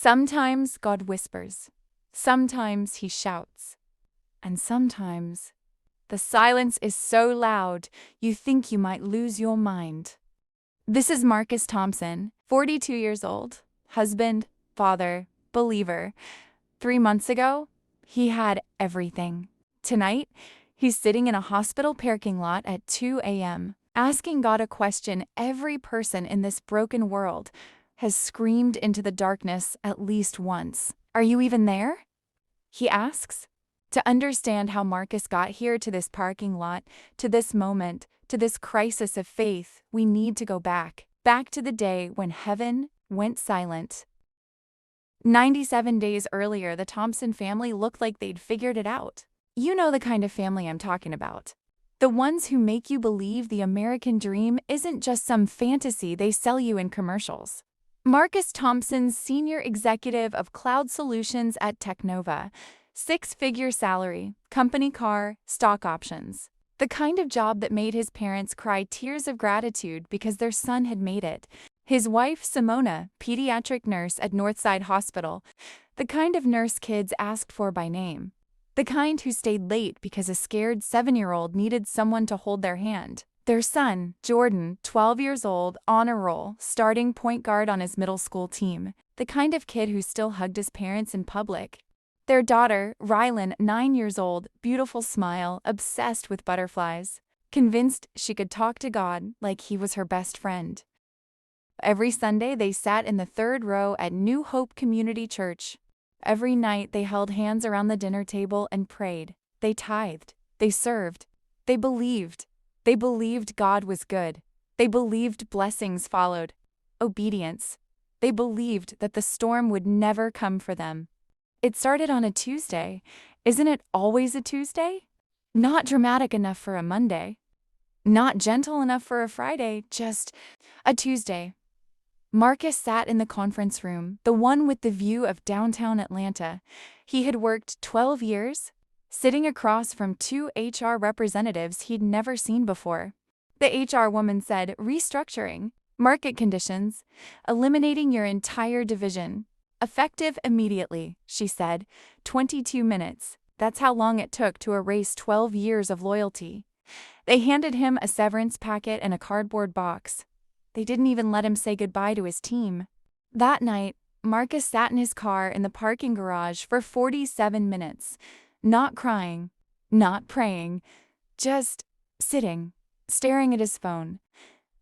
Sometimes God whispers. Sometimes he shouts. And sometimes the silence is so loud you think you might lose your mind. This is Marcus Thompson, 42 years old, husband, father, believer. 3 months ago, he had everything. Tonight, he's sitting in a hospital parking lot at 2 a.m., asking God a question every person in this broken world has screamed into the darkness at least once. Are you even there? He asks. To understand how Marcus got here to this parking lot, to this moment, to this crisis of faith, we need to go back to the day when heaven went silent. 97 days earlier, the Thompson family looked like they'd figured it out. You know the kind of family I'm talking about. The ones who make you believe the American dream isn't just some fantasy they sell you in commercials. Marcus Thompson's senior executive of cloud solutions at Technova, 6-figure salary, company car, stock options. The kind of job that made his parents cry tears of gratitude because their son had made it. His wife, Simona, pediatric nurse at Northside Hospital, the kind of nurse kids asked for by name. The kind who stayed late because a scared 7-year-old needed someone to hold their hand. Their son, Jordan, 12 years old, on a roll, starting point guard on his middle school team. The kind of kid who still hugged his parents in public. Their daughter, Rylan, 9 years old, beautiful smile, obsessed with butterflies. Convinced she could talk to God like he was her best friend. Every Sunday they sat in the 3rd row at New Hope Community Church. Every night they held hands around the dinner table and prayed. They tithed. They served. They believed. They believed God was good. They believed blessings followed. Obedience. They believed that the storm would never come for them. It started on a Tuesday. Isn't it always a Tuesday? Not dramatic enough for a Monday. Not gentle enough for a Friday, just a Tuesday. Marcus sat in the conference room, the one with the view of downtown Atlanta. He had worked 12 years, sitting across from 2 HR representatives he'd never seen before. The HR woman said, restructuring, market conditions, eliminating your entire division. Effective immediately, she said. 22 minutes. That's how long it took to erase 12 years of loyalty. They handed him a severance packet and a cardboard box. They didn't even let him say goodbye to his team. That night, Marcus sat in his car in the parking garage for 47 minutes. Not crying, not praying, just sitting, staring at his phone.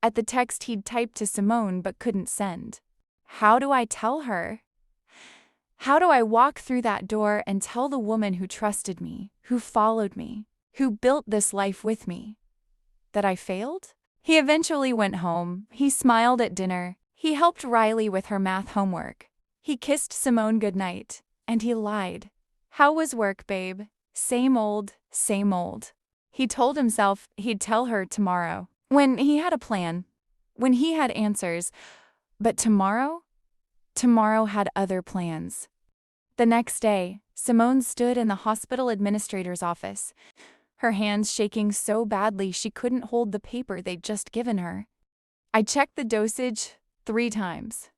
At the text he'd typed to Simone but couldn't send. How do I tell her? How do I walk through that door and tell the woman who trusted me, who followed me, who built this life with me, that I failed? He eventually went home. He smiled at dinner. He helped Riley with her math homework. He kissed Simone goodnight, and he lied. How was work, babe? Same old, same old. He told himself he'd tell her tomorrow, when he had a plan, when he had answers. But tomorrow? Tomorrow had other plans. The next day, Simone stood in the hospital administrator's office, her hands shaking so badly she couldn't hold the paper they'd just given her. I checked the dosage 3 times.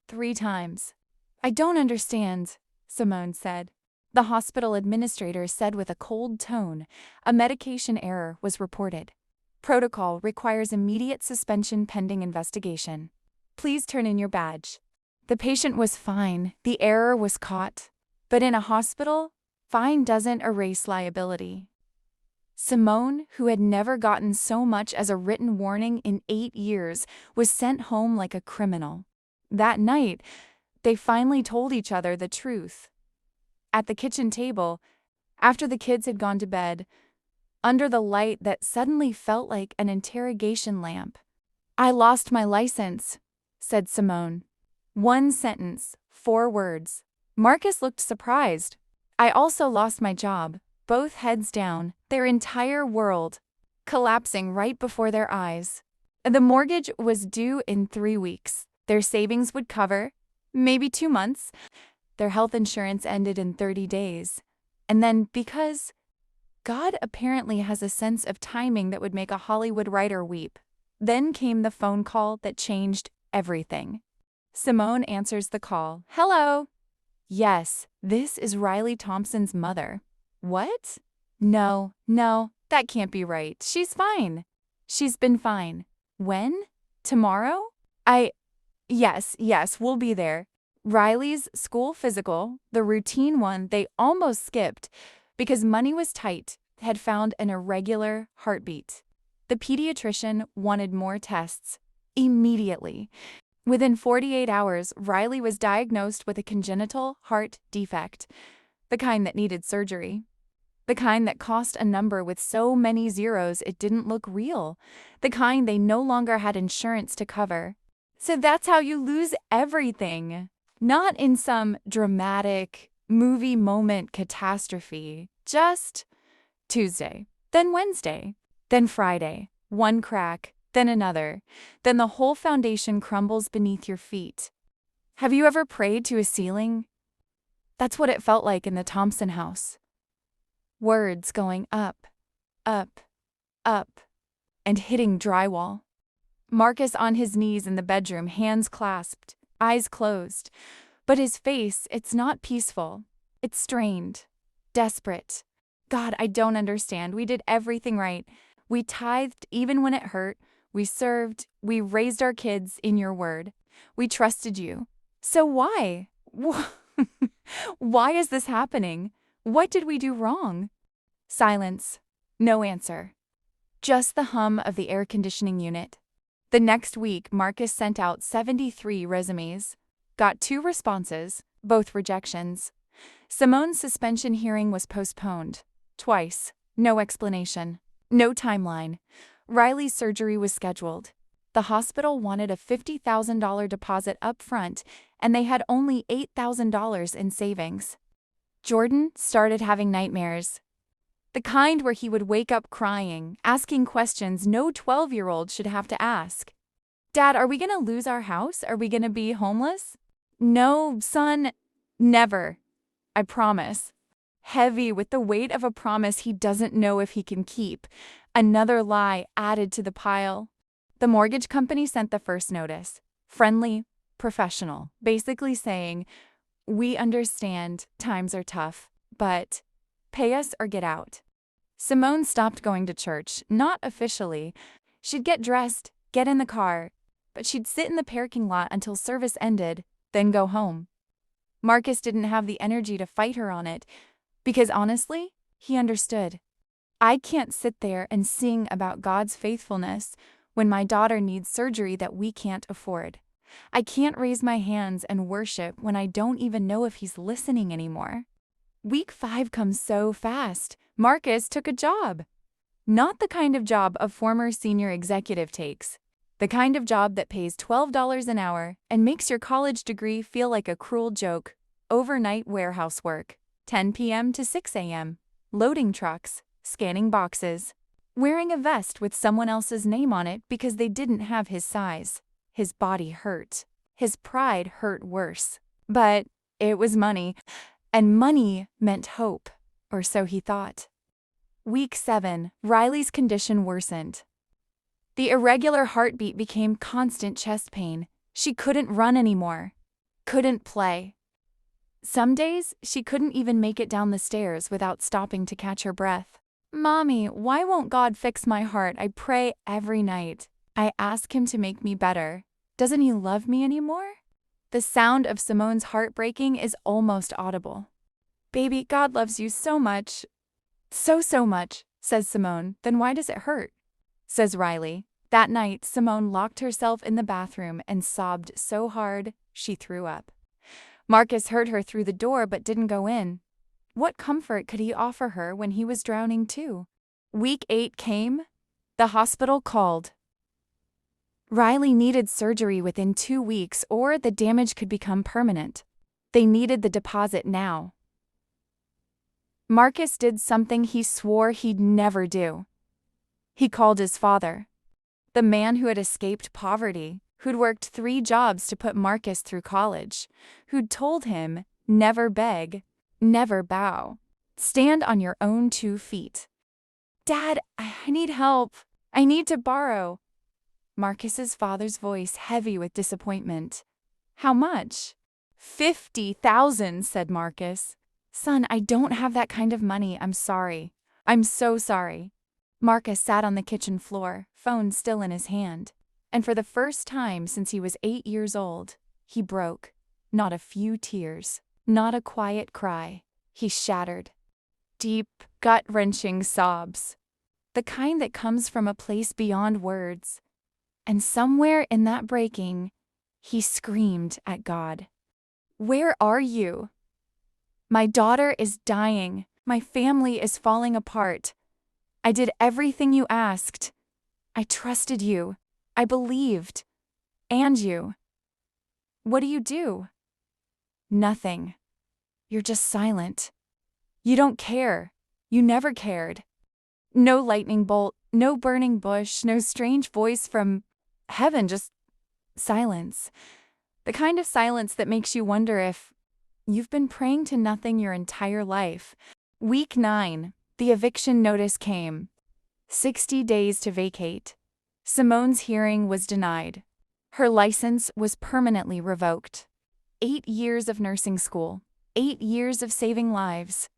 3 times. I don't understand, Simone said. The hospital administrator said with a cold tone, a medication error was reported. Protocol requires immediate suspension pending investigation. Please turn in your badge. The patient was fine, the error was caught. But in a hospital, fine doesn't erase liability. Simone, who had never gotten so much as a written warning in 8 years, was sent home like a criminal. That night, they finally told each other the truth. At the kitchen table, after the kids had gone to bed, under the light that suddenly felt like an interrogation lamp. I lost my license, said Simone. 1 sentence, 4 words. Marcus looked surprised. I also lost my job, both heads down, their entire world collapsing right before their eyes. The mortgage was due in 3 weeks. Their savings would cover, maybe 2 months. Their health insurance ended in 30 days. And then, because God apparently has a sense of timing that would make a Hollywood writer weep, then came the phone call that changed everything. Simone answers the call. Hello. Yes, this is Riley Thompson's mother. What? No, that can't be right. She's fine. She's been fine. When? Tomorrow? Yes, we'll be there. Riley's school physical, the routine one they almost skipped because money was tight, had found an irregular heartbeat. The pediatrician wanted more tests. Immediately. Within 48 hours, Riley was diagnosed with a congenital heart defect, the kind that needed surgery. The kind that cost a number with so many zeros it didn't look real. The kind they no longer had insurance to cover. So that's how you lose everything. Not in some dramatic, movie moment catastrophe. Just Tuesday, then Wednesday, then Friday. One crack, then another. Then the whole foundation crumbles beneath your feet. Have you ever prayed to a ceiling? That's what it felt like in the Thompson house. Words going up, up, up, and hitting drywall. Marcus on his knees in the bedroom, hands clasped, eyes closed. But his face, it's not peaceful. It's strained, desperate. God, I don't understand. We did everything right. We tithed even when it hurt. We served. We raised our kids in your word. We trusted you. So why? Why is this happening? What did we do wrong? Silence. No answer. Just the hum of the air conditioning unit. The next week, Marcus sent out 73 resumes. Got 2 responses, both rejections. Simone's suspension hearing was postponed. Twice. No explanation. No timeline. Riley's surgery was scheduled. The hospital wanted a $50,000 deposit up front, and they had only $8,000 in savings. Jordan started having nightmares. The kind where he would wake up crying, asking questions no 12-year-old should have to ask. Dad, are we going to lose our house? Are we going to be homeless? No, son, never. I promise. Heavy with the weight of a promise he doesn't know if he can keep. Another lie added to the pile. The mortgage company sent the first notice. Friendly, professional, basically saying, we understand times are tough, but pay us or get out. Simone stopped going to church, not officially. She'd get dressed, get in the car, but she'd sit in the parking lot until service ended, then go home. Marcus didn't have the energy to fight her on it, because honestly, he understood. I can't sit there and sing about God's faithfulness when my daughter needs surgery that we can't afford. I can't raise my hands and worship when I don't even know if he's listening anymore. Week 5 comes so fast. Marcus took a job. Not the kind of job a former senior executive takes. The kind of job that pays $12 an hour and makes your college degree feel like a cruel joke. Overnight warehouse work. 10 p.m. to 6 a.m. Loading trucks. Scanning boxes. Wearing a vest with someone else's name on it because they didn't have his size. His body hurt. His pride hurt worse. But it was money. And money meant hope. Or so he thought. Week 7, Riley's condition worsened. The irregular heartbeat became constant chest pain. She couldn't run anymore. Couldn't play. Some days, she couldn't even make it down the stairs without stopping to catch her breath. Mommy, why won't God fix my heart? I pray every night. I ask him to make me better. Doesn't he love me anymore? The sound of Simone's heart breaking is almost audible. Baby, God loves you so much. So much, says Simone. Then why does it hurt? Says Riley. That night, Simone locked herself in the bathroom and sobbed so hard, she threw up. Marcus heard her through the door but didn't go in. What comfort could he offer her when he was drowning too? Week 8 came. The hospital called. Riley needed surgery within 2 weeks or the damage could become permanent. They needed the deposit now. Marcus did something he swore he'd never do. He called his father. The man who had escaped poverty, who'd worked 3 jobs to put Marcus through college, who'd told him, never beg, never bow, stand on your own 2 feet. Dad, I need help. I need to borrow. Marcus's father's voice heavy with disappointment. How much? 50,000, said Marcus. Son, I don't have that kind of money, I'm sorry. I'm so sorry. Marcus sat on the kitchen floor, phone still in his hand. And for the first time since he was 8 years old, he broke. Not a few tears, not a quiet cry. He shattered. Deep, gut-wrenching sobs. The kind that comes from a place beyond words. And somewhere in that breaking, he screamed at God. Where are you? My daughter is dying. My family is falling apart. I did everything you asked. I trusted you. I believed. And you. What do you do? Nothing. You're just silent. You don't care. You never cared. No lightning bolt, no burning bush, no strange voice from heaven, just silence. The kind of silence that makes you wonder if you've been praying to nothing your entire life. Week 9, the eviction notice came. 60 days to vacate. Simone's hearing was denied. Her license was permanently revoked. 8 years of nursing school, 8 years of saving lives,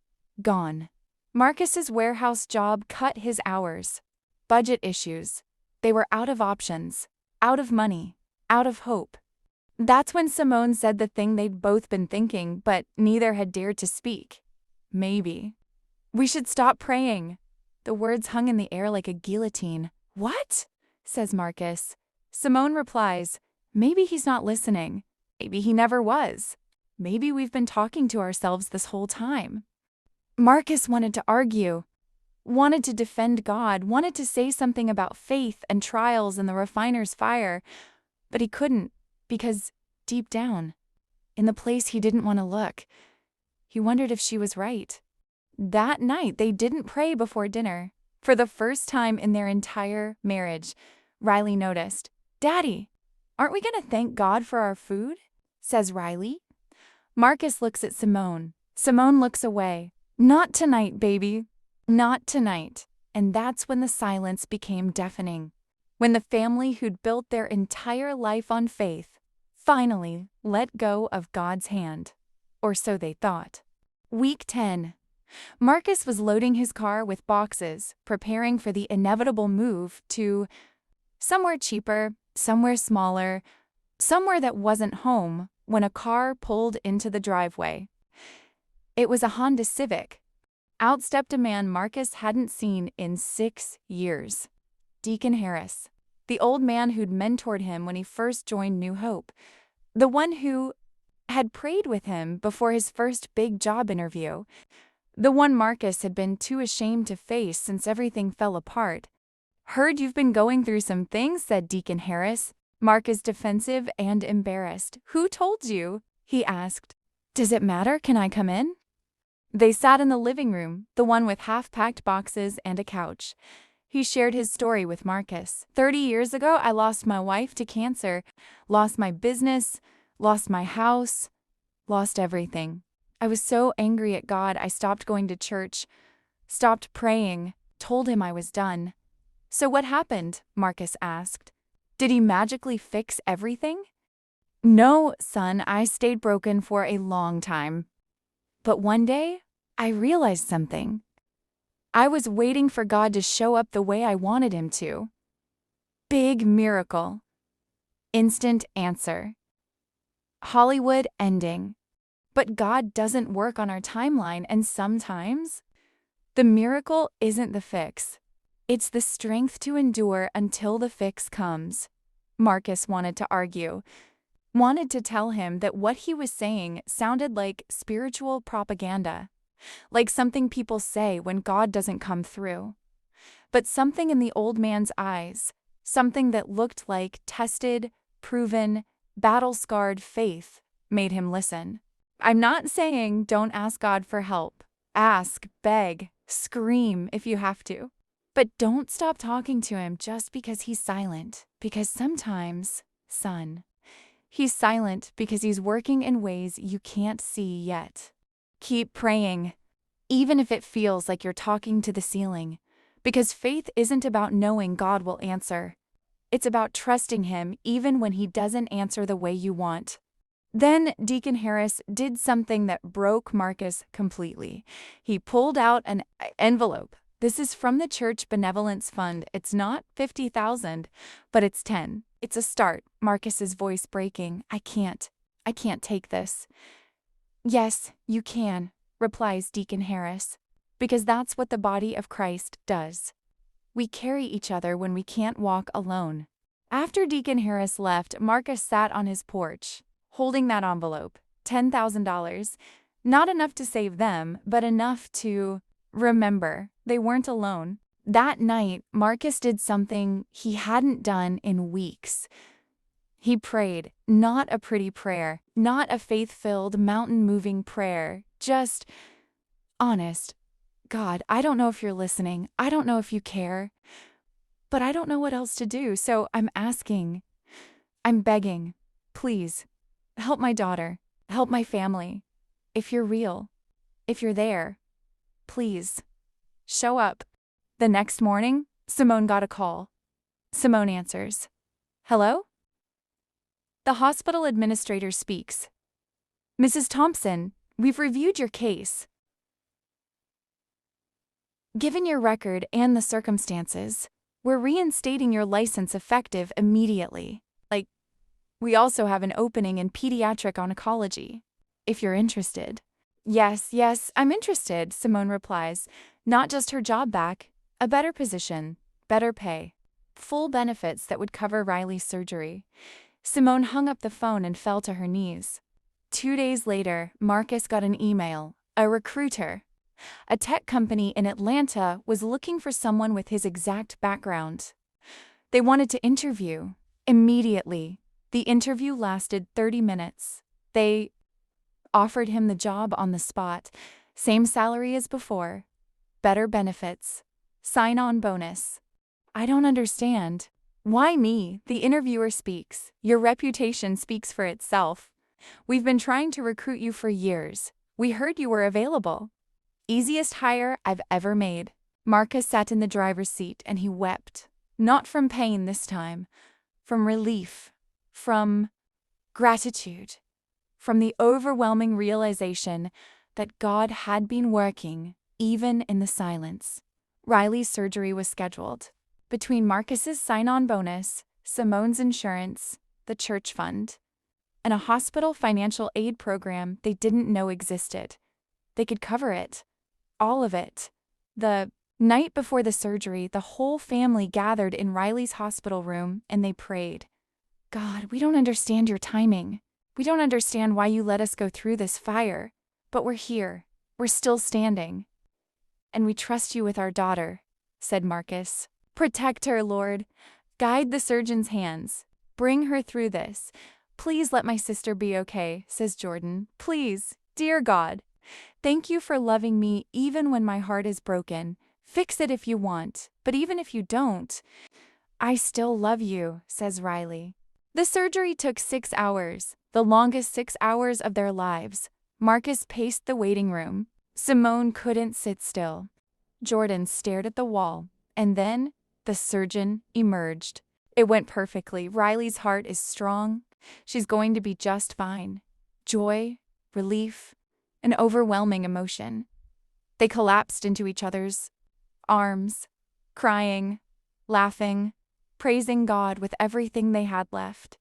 gone. Marcus's warehouse job cut his hours. Budget issues. They were out of options, out of money, out of hope. That's when Simone said the thing they'd both been thinking, but neither had dared to speak. Maybe. We should stop praying. The words hung in the air like a guillotine. What? Says Marcus. Simone replies, maybe he's not listening. Maybe he never was. Maybe we've been talking to ourselves this whole time. Marcus wanted to argue, wanted to defend God, wanted to say something about faith and trials and the refiner's fire, but he couldn't because deep down, in the place he didn't want to look, he wondered if she was right. That night, they didn't pray before dinner. For the first time in their entire marriage, Riley noticed, Daddy, aren't we going to thank God for our food? Says Riley. Marcus looks at Simone. Simone looks away. Not tonight, baby. Not tonight. And that's when the silence became deafening. When the family who'd built their entire life on faith finally let go of God's hand. Or so they thought. Week 10. Marcus was loading his car with boxes, preparing for the inevitable move to somewhere cheaper, somewhere smaller, somewhere that wasn't home, when a car pulled into the driveway. It was a Honda Civic. Out stepped a man Marcus hadn't seen in 6 years. Deacon Harris, the old man who'd mentored him when he first joined New Hope, the one who had prayed with him before his first big job interview, the one Marcus had been too ashamed to face since everything fell apart. Heard you've been going through some things, said Deacon Harris. Marcus defensive and embarrassed. Who told you? He asked. Does it matter? Can I come in? They sat in the living room, the one with half-packed boxes and a couch. He shared his story with Marcus. 30 years ago, I lost my wife to cancer, lost my business, lost my house, lost everything. I was so angry at God, I stopped going to church, stopped praying, told him I was done. So what happened? Marcus asked. Did he magically fix everything? No, son, I stayed broken for a long time. But one day, I realized something. I was waiting for God to show up the way I wanted him to. Big miracle. Instant answer. Hollywood ending. But God doesn't work on our timeline, and sometimes the miracle isn't the fix. It's the strength to endure until the fix comes. Marcus wanted to argue, wanted to tell him that what he was saying sounded like spiritual propaganda, like something people say when God doesn't come through. But something in the old man's eyes, something that looked like tested, proven, battle-scarred faith, made him listen. I'm not saying don't ask God for help. Ask, beg, scream if you have to. But don't stop talking to him just because he's silent. Because sometimes, son, he's silent because he's working in ways you can't see yet. Keep praying, even if it feels like you're talking to the ceiling. Because faith isn't about knowing God will answer. It's about trusting him even when he doesn't answer the way you want. Then Deacon Harris did something that broke Marcus completely. He pulled out an envelope. This is from the church benevolence fund. It's not 50,000, but it's 10. It's a start. Marcus's voice breaking. I can't take this. Yes, you can, replies Deacon Harris, because that's what the body of Christ does. We carry each other when we can't walk alone. After Deacon Harris left, Marcus sat on his porch, holding that envelope, $10,000. Not enough to save them, but enough to remember they weren't alone. That night, Marcus did something he hadn't done in weeks. He prayed, not a pretty prayer, not a faith-filled, mountain-moving prayer, just honest. God, I don't know if you're listening. I don't know if you care. But I don't know what else to do, so I'm asking. I'm begging. Please, help my daughter. Help my family. If you're real. If you're there. Please. Show up. The next morning, Simone got a call. Simone answers. Hello? The hospital administrator speaks. Mrs. Thompson, we've reviewed your case. Given your record and the circumstances, we're reinstating your license effective immediately. We also have an opening in pediatric oncology, if you're interested. Yes, I'm interested, Simone replies. Not just her job back, a better position, better pay, full benefits that would cover Riley's surgery. Simone hung up the phone and fell to her knees. 2 days later, Marcus got an email. A recruiter. A tech company in Atlanta was looking for someone with his exact background. They wanted to interview immediately. The interview lasted 30 minutes. They offered him the job on the spot. Same salary as before. Better benefits. Sign-on bonus. I don't understand. Why me? The interviewer speaks. Your reputation speaks for itself. We've been trying to recruit you for years. We heard you were available. Easiest hire I've ever made. Marcus sat in the driver's seat and he wept. Not from pain this time. From relief. From gratitude. From the overwhelming realization that God had been working, even in the silence. Riley's surgery was scheduled. Between Marcus's sign-on bonus, Simone's insurance, the church fund, and a hospital financial aid program they didn't know existed. They could cover it. All of it. The night before the surgery, the whole family gathered in Riley's hospital room and they prayed. God, we don't understand your timing. We don't understand why you let us go through this fire. But we're here. We're still standing. And we trust you with our daughter, said Marcus. Protect her, Lord. Guide the surgeon's hands. Bring her through this. Please let my sister be okay, says Jordan. Please, dear God. Thank you for loving me even when my heart is broken. Fix it if you want, but even if you don't, I still love you, says Riley. The surgery took 6 hours, the longest 6 hours of their lives. Marcus paced the waiting room. Simone couldn't sit still. Jordan stared at the wall, and then the surgeon emerged. It went perfectly. Riley's heart is strong. She's going to be just fine. Joy, relief, an overwhelming emotion. They collapsed into each other's arms, crying, laughing, praising God with everything they had left.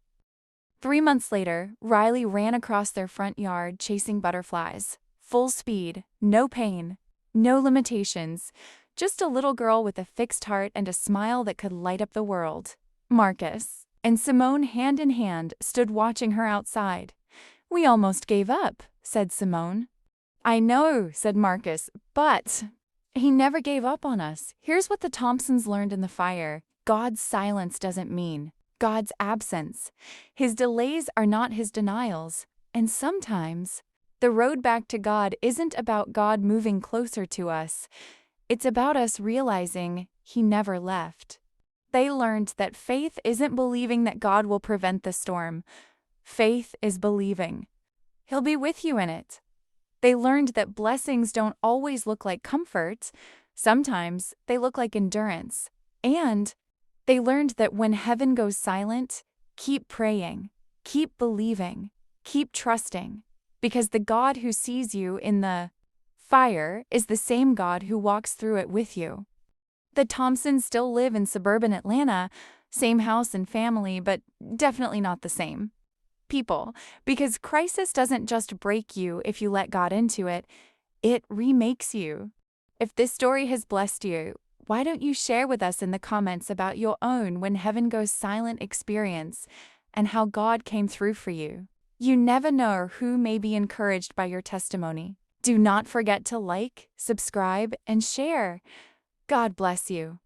3 months later, Riley ran across their front yard chasing butterflies. Full speed, no pain, no limitations, just a little girl with a fixed heart and a smile that could light up the world. Marcus and Simone, hand in hand, stood watching her outside. We almost gave up, said Simone. I know, said Marcus, but he never gave up on us. Here's what the Thompsons learned in the fire. God's silence doesn't mean God's absence. His delays are not his denials. And sometimes, the road back to God isn't about God moving closer to us. It's about us realizing he never left. They learned that faith isn't believing that God will prevent the storm. Faith is believing he'll be with you in it. They learned that blessings don't always look like comfort. Sometimes they look like endurance. And they learned that when heaven goes silent, keep praying, keep believing, Keep trusting, because the God who sees you in the fire is the same God who walks through it with you. The Thompsons still live in suburban Atlanta, same house and family, but definitely not the same people, because crisis doesn't just break you if you let God into it, it remakes you. If this story has blessed you, why don't you share with us in the comments about your own when heaven goes silent experience and how God came through for you? You never know who may be encouraged by your testimony. Do not forget to like, subscribe, and share. God bless you.